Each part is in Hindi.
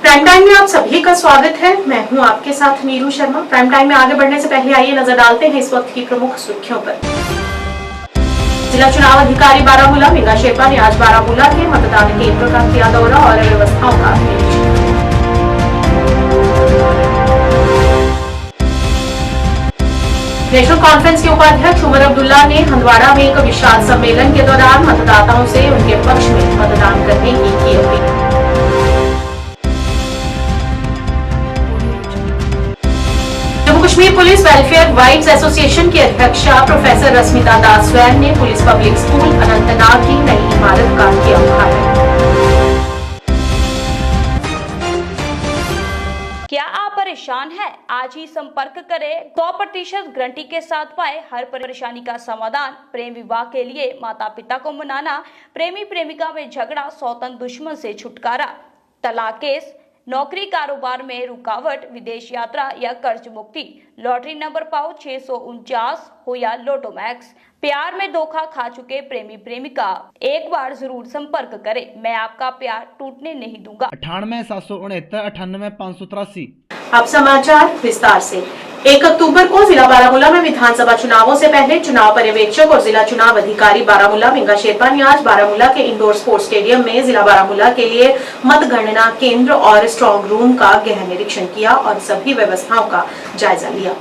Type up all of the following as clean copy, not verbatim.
प्राइम टाइम में आप सभी का स्वागत है। मैं हूं आपके साथ नीरू शर्मा। प्राइम टाइम में आगे बढ़ने से पहले आइए नजर डालते हैं इस वक्त की प्रमुख सुर्खियों पर। जिला चुनाव अधिकारी बारामूला मेघा शेरपा ने आज बारामूला के मतदान केंद्र का किया दौरा और व्यवस्थाओं का निरीक्षण। नेशनल कॉन्फ्रेंस के उपाध्यक्ष उमर अब्दुल्ला ने हंदवाड़ा में एक विशाल सम्मेलन के दौरान मतदाताओं से उनके पक्ष में मतदान करने की appeal. Jammu Kashmir police welfare wives association की अध्यक्षा प्रोफेसर रश्मिता दास स्वैन ने पुलिस पब्लिक स्कूल अनंतनाग की नई इमारत का किया उद्घाटन। क्या आप परेशान हैं? आज ही संपर्क करें। 100% गारंटी के साथ पाए हर परेशानी का समाधान। प्रेम विवाह के लिए माता पिता को मनाना, प्रेमी प्रेमिका में झगड़ा, सौतन दुश्मन से छुटकारा, तलाक केस, नौकरी कारोबार में रुकावट, विदेश यात्रा या कर्ज मुक्ति, लॉटरी नंबर पाओ 649 हो या लोटो मैक्स, प्यार में धोखा खा चुके प्रेमी प्रेमिका, एक बार जरूर संपर्क करें। मैं आपका प्यार टूटने नहीं दूंगा। 98 769 98 583। अब समाचार विस्तार से। 1 अक्टूबर को जिला बारामूला में विधानसभा चुनावों से पहले चुनाव पर्यवेक्षक और जिला चुनाव अधिकारी बारामूला मेघा शेरपा ने आज बारामूला के इंडोर स्पोर्ट्स स्टेडियम में जिला बारामूला के लिए मतगणना केंद्र और स्ट्रांग रूम का गहन निरीक्षण किया और सभी व्यवस्थाओं का जायजा लिया।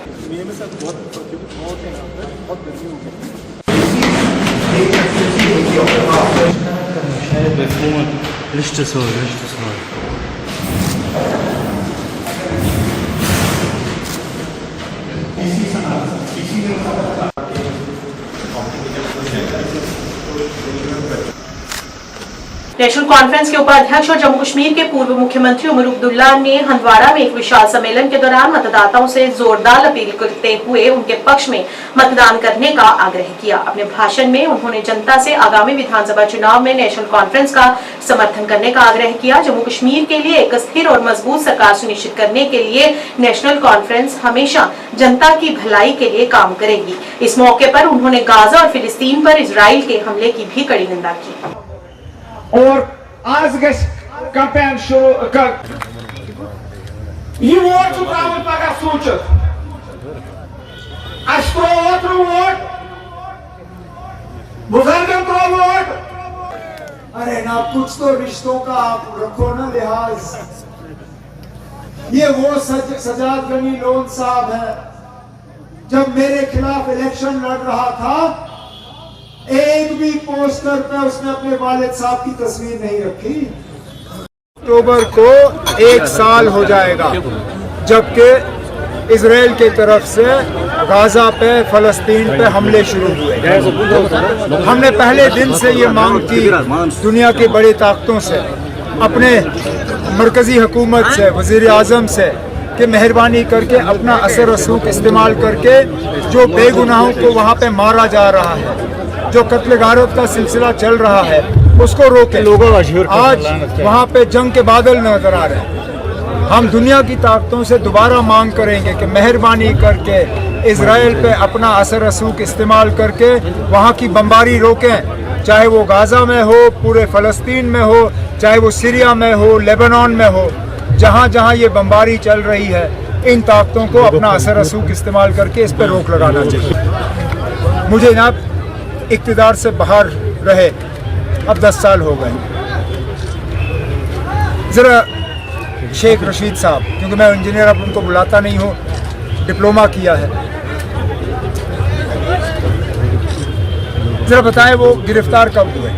नेशनल कॉन्फ्रेंस के उपाध्यक्ष और जम्मू कश्मीर के पूर्व मुख्यमंत्री उमर अब्दुल्ला ने हंदवाड़ा में एक विशाल सम्मेलन के दौरान मतदाताओं से जोरदार अपील करते हुए उनके पक्ष में मतदान करने का आग्रह किया। अपने भाषण में उन्होंने जनता से आगामी विधानसभा चुनाव में नेशनल कॉन्फ्रेंस का समर्थन करने का आग्रह किया। जम्मू कश्मीर के लिए एक स्थिर और मजबूत सरकार सुनिश्चित करने के लिए नेशनल कॉन्फ्रेंस हमेशा जनता की भलाई के लिए काम करेगी। इस मौके पर उन्होंने गाजा और फिलिस्तीन पर इजराइल के हमले की भी कड़ी निंदा की। और आज कैंपेन शुरू कर ये वोट चुकाव पगा सोचत वोट बुजुर्गों को वोट। अरे ना कुछ तो रिश्तों का आप रखो ना लिहाज। ये वो सजाद गनी लोन साहब है, जब मेरे खिलाफ इलेक्शन लड़ रहा था एक भी पोस्टर पे उसने अपने वालिद साहब की तस्वीर नहीं रखी। अक्टूबर को 1 साल हो जाएगा जबकि इजराइल की तरफ से गाजा पे फलस्तीन पे हमले शुरू हुए। हमने पहले दिन से ये मांग की दुनिया की बड़ी ताकतों से, अपने मरकजी हुकूमत से, वजीर आजम से कि मेहरबानी करके अपना असर रसूख इस्तेमाल करके जो बेगुनाहों को वहाँ पे मारा जा रहा है, जो कत्ल गारत का सिलसिला चल रहा है, उसको रोके। आज वहाँ पे जंग के बादल नजर आ रहे हैं। हम दुनिया की ताकतों से दोबारा मांग करेंगे कि मेहरबानी करके इजराइल पे अपना असर रसूख इस्तेमाल करके वहाँ की बमबारी रोकें, चाहे वो गाजा में हो, पूरे फलस्तीन में हो, चाहे वो सीरिया में हो, लेबनान में हो, जहाँ जहाँ ये बमबारी चल रही है, इन ताकतों को अपना असर रसूख इस्तेमाल करके इस पर रोक लगाना चाहिए। मुझे जनाब इक़्तिदार से बाहर रहे अब 10 साल हो गए। ज़रा शेख रशीद साहब, क्योंकि मैं इंजीनियर अब उनको बुलाता नहीं हूँ, डिप्लोमा किया है, ज़रा बताएं वो गिरफ्तार कब हुए?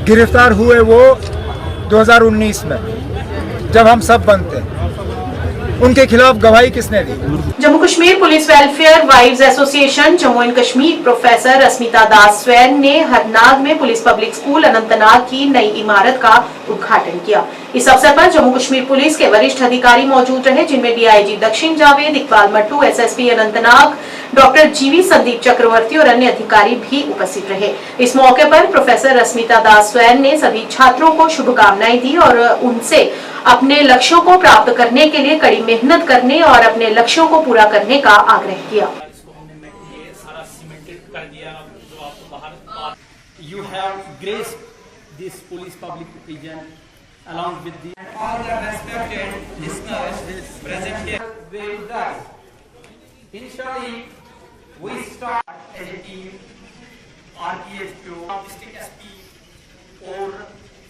गिरफ्तार हुए वो 2019 में, जब हम सब बनते हैं। उनके खिलाफ गवाही किसने दी? Jammu Kashmir police welfare wives association Jammu and Kashmir professor Rashmita Das Swain ने हरनाग में पुलिस पब्लिक स्कूल अनंतनाग की नई इमारत का उद्घाटन किया। इस अवसर पर जम्मू कश्मीर पुलिस के वरिष्ठ अधिकारी मौजूद रहे, जिनमें डीआईजी दक्षिण जावेद, इकबाल मट्टू, एसएसपी अनंतनाग, डॉक्टर जीवी संदीप चक्रवर्ती और अन्य अधिकारी भी उपस्थित रहे। इस मौके पर प्रोफेसर रश्मिता दास स्वैन ने सभी छात्रों को शुभकामनाएं दी और उनसे अपने लक्ष्यों को प्राप्त करने के लिए कड़ी मेहनत करने और अपने लक्ष्यों को पूरा करने का आग्रह किया। You have graced this police public occasion along with the all the respected listeners present here with us. Initially, we start as a team, RPS2, district SP और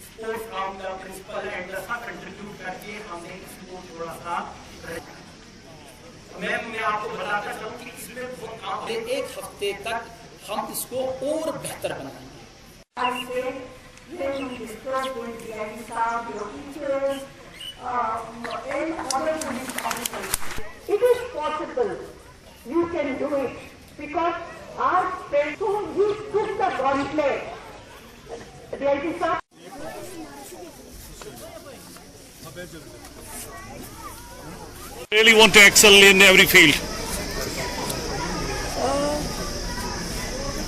sports from the principal and the सब कंट्रीब्यूट करके हमने इसको थोड़ा सा मैं आपको बताता चलूं कि इसमें एक हफ्ते तक हम इसको और बेहतर बनाएंगे. When we discuss with the staff, your teachers, and other police officers, it is possible. You can do it because our parents, so you took the gauntlet. Reality staff. Really want to excel in every field.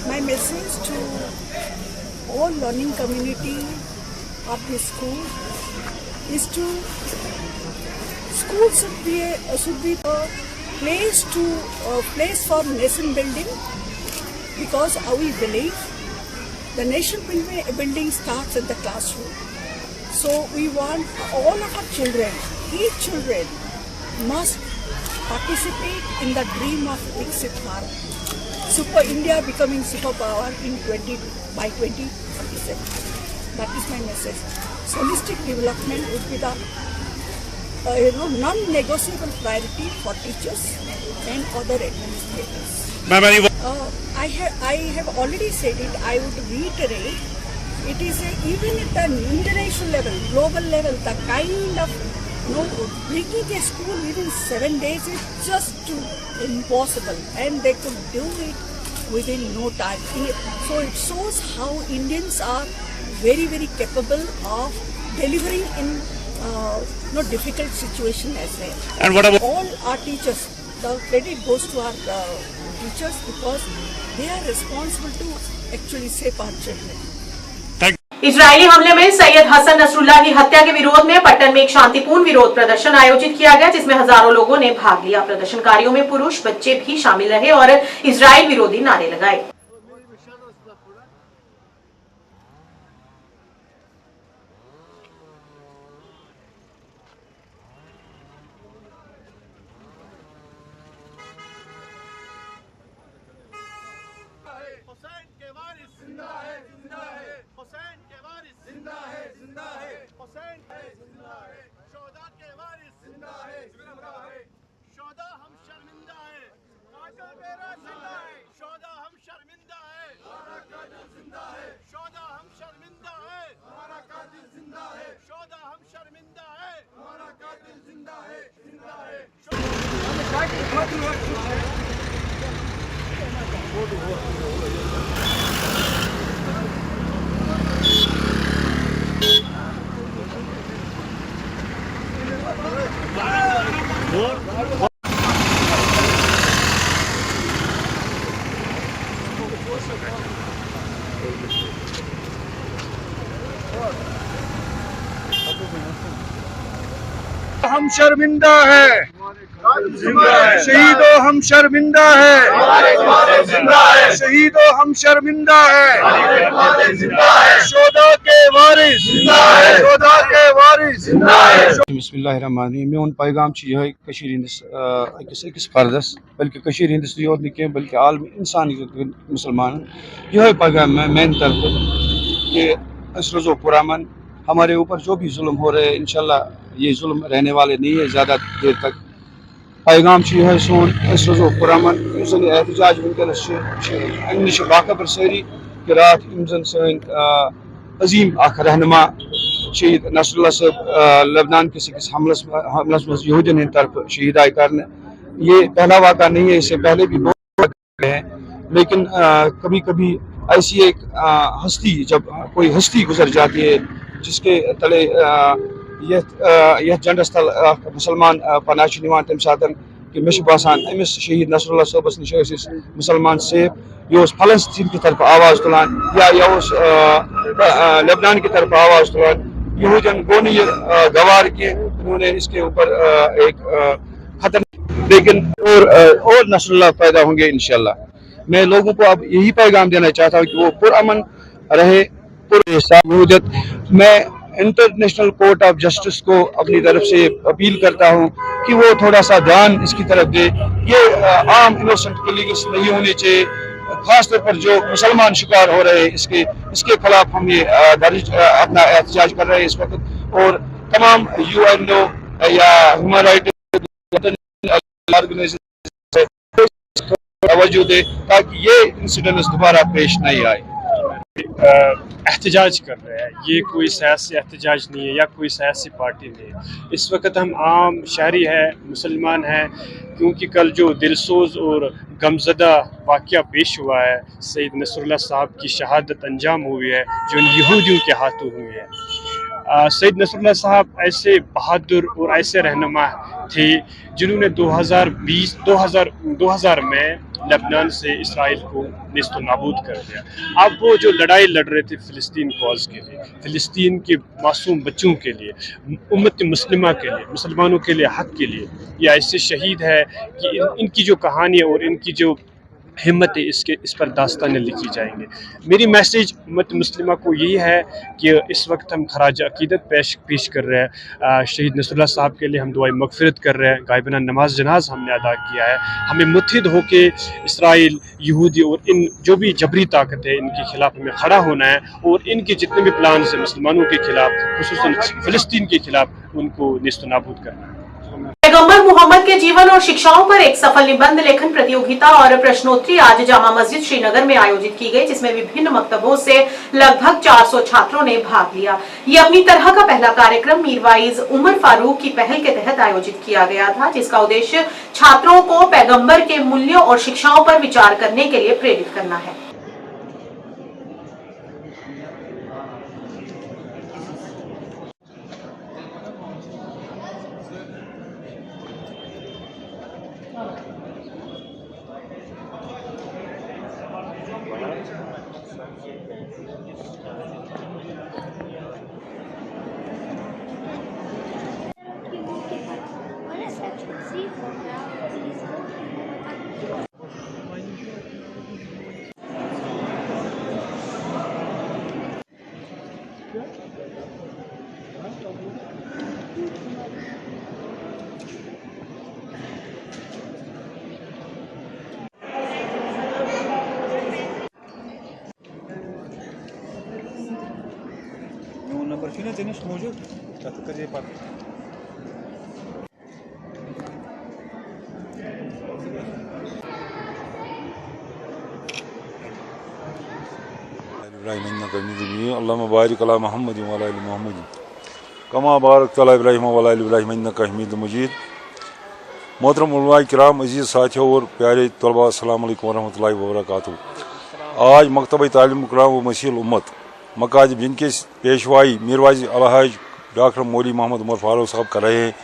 My message to all learning community of the school is to school should be a place for nation building, because we believe the nation building starts in the classroom. So we want all of our children, each children must participate in the dream of Viksit Bharat, Super India becoming superpower by 2047. That is my message. Holistic development would be the non-negotiable priority for teachers and other administrators. I have already said it. I would reiterate. It is even at the international level, global level, the kind of bringing a school within 7 days is just too impossible, and they could do it within no time. So it shows how Indians are very, very capable of delivering in difficult situation as well. And what about all our teachers? The credit goes to our teachers because they are responsible to actually save our children. Israeli हमले में सैयद हसन नसरुल्लाह की हत्या के विरोध में पट्टन में एक शांतिपूर्ण विरोध प्रदर्शन आयोजित किया गया, जिसमें हजारों लोगों ने भाग लिया. प्रदर्शनकारियों में पुरुष बच्चे भी शामिल रहे और इजराइल विरोधी नारे लगाए. हम शर्मिंदा है, शहीदों हम शर्मिंदा है, शहीदों हम शर्मिंदा है, शोदा के वारिस, शोदा के वारिस. बिस्मिल्लाहिर्रहमानिर्रहीम. मेन पैगाम यह अकिस फर्दस, बल्कि हंदस योत न बल्कि आलमी इंसान मुसलमान यह पैगाम मेन तरफ कि रोज़ो पुरअमन. हमारे ऊपर जो भी जुल्म हो रहे हैं इंशाल्लाह ये जुल्म रहने वाले नहीं है ज़्यादा देर तक. पैगाम यह सोन रोज़ो पुरअमन. एहतजाज वनकस नश बाखबर सारी कि रात सन अजीम रहनुमा शहीद नसरुल्लाह साहब लबनान किस हमलस में यहूदियों की तरफ शहीद आए कर. ये पहला वाक़ा नहीं है, इससे पहले भी बहुत हैं, लेकिन कभी कभी ऐसी एक हस्ती, जब कोई हस्ती गुजर जाती है जिसके तले यह झंडस तल मुसलमान पनाह तम सात कि मे बासान अमिस शहीद नसरुल्लाह साहबस नश मुसलमान सेफ. यह फलस्तीन की तरफ आवाज़ तुलान या लेबनान की तरफ आवाज़ तुलान. यहूदियन गो नहीं गवार के उन्होंने इसके ऊपर एक खतर, लेकिन और नसरुल्लाह पैदा होंगे इंशाल्लाह. मैं लोगों को अब यही पैगाम देना चाहता हूँ कि वो पुरअमन रहे, मैं इंटरनेशनल कोर्ट ऑफ जस्टिस को अपनी तरफ से अपील करता हूँ कि वो थोड़ा सा ध्यान इसकी तरफ दे। ये आम इनोसेंट किलिंग्स नहीं होनी चाहिए, खासतौर पर जो मुसलमान शिकार हो रहे हैं इसके खिलाफ हम ये अपना एहतजाज कर रहे हैं इस वक्त। और तमाम UNO या ह्यूमन राइट ऑर्गेनाइजेशन तवज्जो दे ताकि ये इंसिडेंट्स दोबारा पेश नहीं आए। एहतजाज कर रहे हैं, ये कोई सियासी एहतजाज नहीं है या कोई सियासी पार्टी नहीं है। इस वक्त हम आम शहरी है, मुसलमान हैं, क्योंकि कल जो दिलसोज और गमज़दा वाक़या पेश हुआ है, सैयद नसरुल्लाह साहब की शहादत अंजाम हुई है जो इन यहूदियों के हाथों हुई है। सैयद नसरुल्लाह साहब ऐसे बहादुर और ऐसे रहनुमा थे जिन्होंने 2000 में लेबनान से इसराइल को नेस्तो नाबूद कर दिया। अब वो जो लड़ाई लड़ रहे थे फ़िलिस्तीन कॉज के लिए, फ़िलिस्तीन के मासूम बच्चों के लिए, उम्मत मुस्लिमा के लिए, मुसलमानों के लिए, हक़ के लिए, ये ऐसे शहीद है कि इनकी जो कहानी और इनकी जो हिम्मत है इस पर दास्तानें लिखी जाएंगी। मेरी मैसेज उम्मत मुस्लिमा को यही है कि इस वक्त हम खराज अकीदत पेश कर रहे हैं शहीद नसरुल्लाह साहब के लिए। हम दुआई मगफिरत कर रहे हैं, गायबना नमाज जनाज हमने अदा किया है। हमें मुत्हिद होके इसराइल, यहूदी और इन जो भी जबरी ताकत है इनके खिलाफ हमें खड़ा होना है और इनके जितने भी प्लान हैं मुसलमानों के खिलाफ, खुसूसन फ़िलिस्तीन के खिलाफ, उनको नेस्तो नाबूद करना है। पैगंबर मोहम्मद के जीवन और शिक्षाओं पर एक सफल निबंध लेखन प्रतियोगिता और प्रश्नोत्तरी आज जामा मस्जिद श्रीनगर में आयोजित की गई, जिसमें विभिन्न मकतबों से लगभग 400 छात्रों ने भाग लिया। ये अपनी तरह का पहला कार्यक्रम मीरवाइज उमर फारूक की पहल के तहत आयोजित किया गया था, जिसका उद्देश्य छात्रों को पैगंबर के मूल्यों और शिक्षाओं पर विचार करने के लिए प्रेरित करना है। अल्लाहुम्मा बारिक अला मुहम्मद व अला आलि मुहम्मद कमा बारकत अला इब्राहीम व अला आलि इब्राहीम इन्नका हमीदुम मजीद। मोहतरम उलमा किराम, अजीज़ साथियों और प्यारे तलबा, अस्सलाम वालेकुम व रहमतुल्लाहि व बरकातुहू। आज मकतब तालीम कुरान व मसीह उम्मत मकाजिब जिनके पेशवाई मीरवाइज अलहाज डॉक्टर मौली मोहम्मद उमर फारूक साहब कर रहे हैं,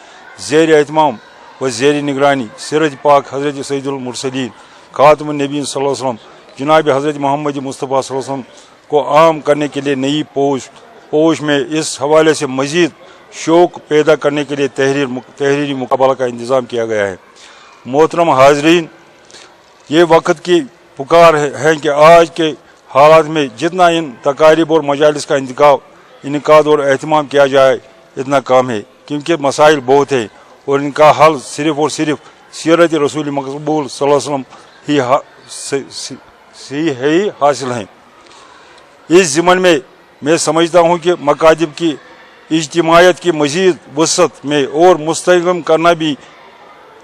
ज़ेर एहतमाम व ज़ेर निगरानी सिरज पाक हज़रत सैयदुल मुरसलीन खातमुन नबीय्यीन सल्लल्लाहु अलैहि वसल्लम जनाब हज़रत मोहम्मद मुस्तफ़ा सल्लल्लाहु अलैहि वसल्लम को आम करने के लिए नई पोश में इस हवाले से मज़ीद शौक़ पैदा करने के लिए तहरीरी मुकाबला का इंतज़ाम किया गया है। मोहतरम हाज़रीन, ये वक्त की पुकार है कि आज के हालात में जितना इन तकारीब और मजालिस का इनकाद और एहतमाम किया जाए इतना कम है, क्योंकि मसाइल बहुत है और इनका हल सिर्फ़ और सिर्फ सीरत रसूल मकबूल सल्लल्लाहु अलैहि वसल्लम ही हासिल हैं। इस ज़िमन में मैं समझता हूँ कि मकाजिब की इज्तिमायत की मज़ीद वसअत में और मुस्तहकम करना भी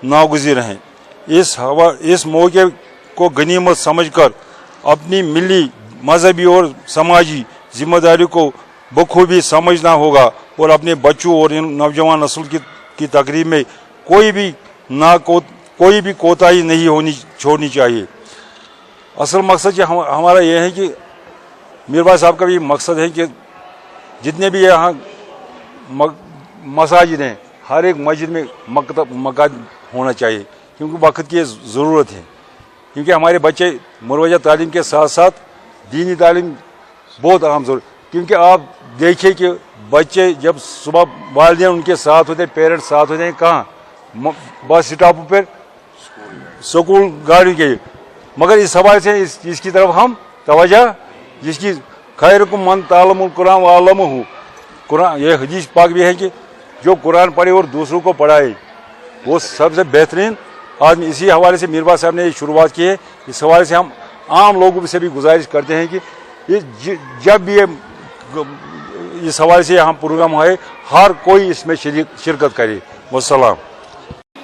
नागुज़िर हैं। इस मौके को गनीमत समझकर अपनी मिली, मजहबी और समाजी जिम्मेदारी को बखूबी समझना होगा और अपने बच्चों और इन नौजवान नस्ल की तकरीब में कोई भी कोताही नहीं छोड़नी चाहिए। असल मकसद हमारा यह है कि मीरवाइज साहब का भी मकसद है कि जितने भी यहाँ मसाजिद हैं, हर एक मस्जिद में मकान होना चाहिए, क्योंकि वक्त की ज़रूरत है। क्योंकि हमारे बच्चे मुरवजा तालीम के साथ साथ दीनी तालीम बहुत अहम ज़रूरत, क्योंकि आप देखिए कि बच्चे जब सुबह वालिदैन उनके साथ होते हैं, पेरेंट्स साथ होते हैं, कहाँ बस स्टॉप पर, स्कूल गाड़ी के, मगर इस हवाले से इसकी तरफ हम तवज्जो, जिसकी खैरुकुम मन ताल्लमुल कुरान व अल्लमहु, कुरान, ये हदीस पाक भी है कि जो कुरान पढ़े और दूसरों को पढ़ाए वो सबसे बेहतरीन आदमी। इसी हवाले से मीरबाज साहब ने ये शुरुआत की है। इस हवाले से हम आम लोगों से भी गुजारिश करते हैं कि ये जब भी इस हवाले से यहाँ प्रोग्राम है, हर कोई इसमें शिरकत करे। वस्सलाम।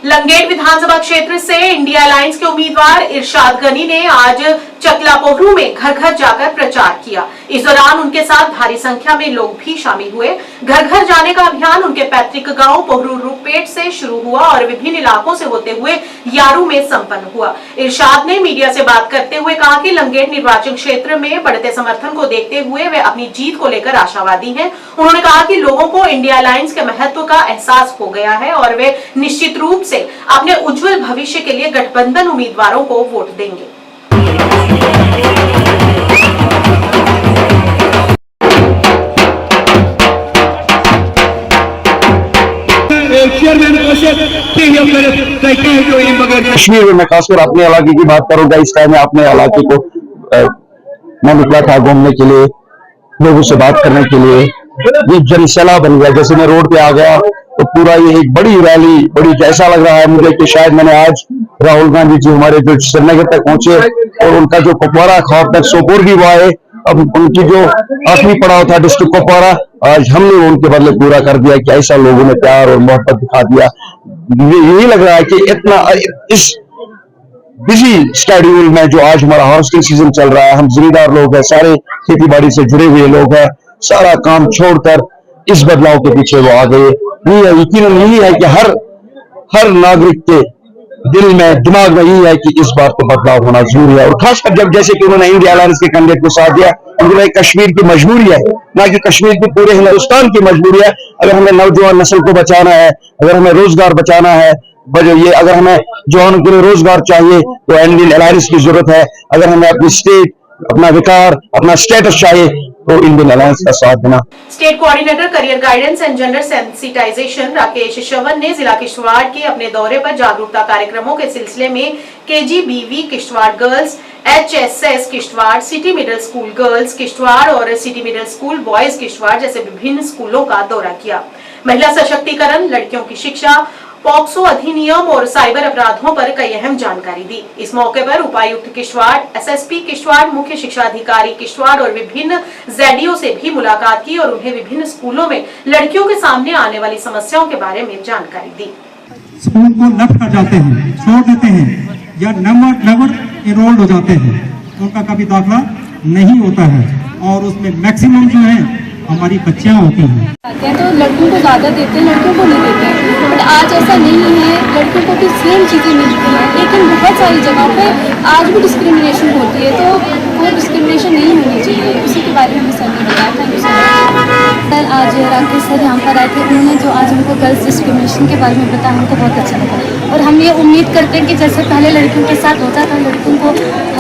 लंगेट विधानसभा क्षेत्र से इंडिया अलायंस के उम्मीदवार इरशाद गनी ने आज चकला पोहरू में घर घर जाकर प्रचार किया। इस दौरान उनके साथ भारी संख्या में लोग भी शामिल हुए। घर घर जाने का अभियान उनके पैतृक गांव पोहरू रूपेट से शुरू हुआ और विभिन्न इलाकों से होते हुए यारू में संपन्न हुआ। इरशाद ने मीडिया से बात करते हुए कहा कि लंगेट निर्वाचन क्षेत्र में बढ़ते समर्थन को देखते हुए वे अपनी जीत को लेकर आशावादी हैं। उन्होंने कहा कि लोगों को इंडिया अलायंस के महत्व का एहसास हो गया है और वे निश्चित रूप से अपने उज्जवल भविष्य के लिए गठबंधन उम्मीदवारों को वोट देंगे। कश्मीर में मैं खासकर अपने इलाके की बात करूंगा। इस टाइम में अपने इलाके को मैं निकला था घूमने के लिए, लोगों से बात करने के लिए। ये जनसैलाब बन गया, जैसे मैं रोड पे आ गया तो पूरा ये एक बड़ी रैली, बड़ी ऐसा लग रहा है मुझे कि शायद मैंने आज राहुल गांधी जी हमारे जो श्रीनगर तक पहुंचे और उनका जो कुपवारा खौफ तक सोपोर भी हुआ है। अब उनकी जो आखिरी पड़ाव था डिस्ट्रिक्ट कुपवारा, आज हमने उनके बदले पूरा कर दिया कि ऐसा लोगों ने प्यार और मोहब्बत दिखा दिया। यही लग रहा है कि इतना इस बिजी शेड्यूल में जो आज हमारा हार्वेस्टिंग सीजन चल रहा है, हम जिम्मेदार लोग हैं, सारे खेती बाड़ी से जुड़े हुए लोग हैं, सारा काम छोड़कर इस बदलाव के पीछे वो आ गए। यकीनन यही है कि हर नागरिक के दिल में, दिमाग में यही है कि इस बार तो बदलाव होना जरूरी है। और खासकर जब जैसे कि उन्होंने इंडिया अलायंस के कैंडिडेट को साथ दिया, उन्होंने कश्मीर की मजबूरी है, ना कि कश्मीर की, पूरे हिंदुस्तान की मजबूरी है। अगर हमें नौजवान नस्ल को बचाना है, अगर हमें रोजगार बचाना है, अगर हमें जवानों के लिए रोजगार चाहिए तो इंडियन अलायंस की जरूरत है। अगर हमें अपनी स्टेट, अपना विकार, अपना स्टेटस चाहिए तो इंडियन अलायंस का साथ देना। State coordinator career guidance and gender sensitization Rakesh Shravan ने जिला किश्तवाड़ के अपने दौरे पर जागरूकता कार्यक्रमों के सिलसिले में KGBV Kishtwar girls, HSS Kishtwar, city middle school girls Kishtwar और city middle school boys Kishtwar जैसे विभिन्न स्कूलों का दौरा किया। महिला सशक्तिकरण, लड़कियों की शिक्षा, पॉक्सो अधिनियम और साइबर अपराधों पर कई अहम जानकारी दी। इस मौके पर उपायुक्त किश्तवाड़, SSP किश्तवाड़, मुख्य शिक्षा अधिकारी किश्तवाड़ और विभिन्न ZDO से भी मुलाकात की और उन्हें विभिन्न स्कूलों में लड़कियों के सामने आने वाली समस्याओं के बारे में जानकारी दी। स्कूल को लट कर जाते हैं, छोड़ देते हैं या नेवर एनरोल्ड हो जाते हैं, उनका कभी दाखिला नहीं होता है और उसमें मैक्सिमम जो है हमारी बच्चियां होती हैं। तो लड़कों को ज़्यादा देते हैं, लड़कियों को नहीं देते हैं। बट आज ऐसा नहीं है, लड़कियों को भी सेम चीज़ें मिलती हैं, लेकिन बहुत सारी जगहों पे आज भी डिस्क्रिमिनेशन होती है, तो वो डिस्क्रिमिनेशन नहीं होनी चाहिए। उसी के बारे में हमें सर ने बताया। Thank you sir. आज राकेश सर यहाँ पर आए थे, उन्होंने जो आज हमको गर्ल्स डिस्क्रिमिनेशन के बारे में बताया, हमको बहुत अच्छा लगा। और हम ये उम्मीद करते हैं कि जैसे पहले लड़कियों के साथ होता था, लड़कियों को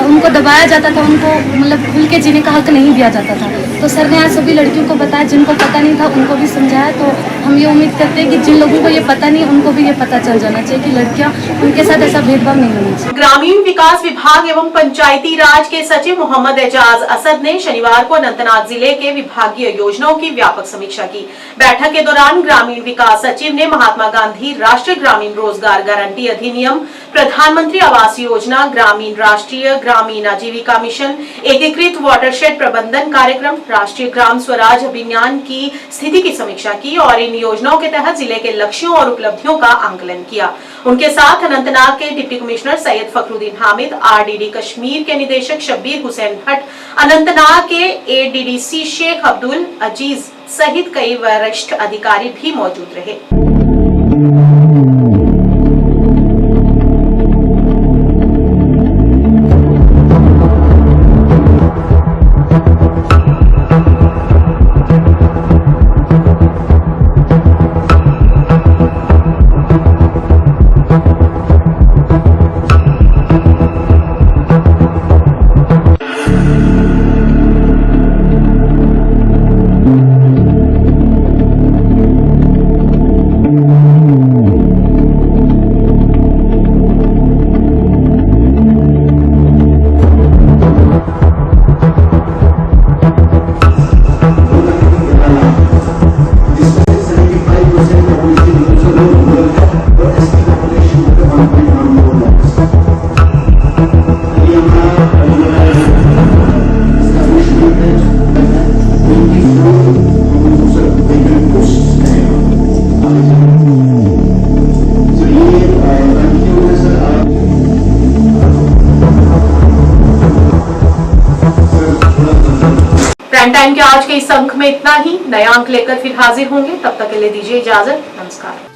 उनको दबाया जाता था, उनको मतलब खुल के जीने का हक नहीं दिया जाता था, तो सर ने आज सभी लड़कियों को बताया, जिनको पता नहीं था उनको भी समझाया। तो हम ये उम्मीद करते हैं कि जिन लोगों को ये पता नहीं, उनको भी ये पता चल जाना चाहिए कि लड़कियां, उनके साथ ऐसा भेदभाव नहीं होना चाहिए। ग्रामीण विकास विभाग एवं पंचायती राज के सचिव मोहम्मद एजाज असद ने शनिवार को अनंतनाग जिले के विभागीय योजनाओं की व्यापक समीक्षा की। बैठक के दौरान ग्रामीण विकास सचिव ने महात्मा गांधी राष्ट्रीय ग्रामीण रोजगार गारंटी अधिनियम, प्रधानमंत्री आवास योजना, ग्रामीण राष्ट्रीय ग्रामीण आजीविका मिशन, एकीकृत वाटरशेड प्रबंधन कार्यक्रम, राष्ट्रीय ग्राम स्वराज अभियान की स्थिति की समीक्षा की और इन योजनाओं के तहत जिले के लक्ष्यों और उपलब्धियों का आंकलन किया। उनके साथ अनंतनाग के deputy commissioner Syed Fakhruddin Hamid, RDD Kashmir के निदेशक शब्बीर हुसैन भट्ट, अनंतनाग के ADDC शेख अब्दुल अजीज सहित कई वरिष्ठ अधिकारी भी मौजूद रहे। प्राइम टाइम के आज के इस अंक में इतना ही। नया अंक लेकर फिर हाजिर होंगे, तब तक के लिए दीजिए इजाजत। नमस्कार।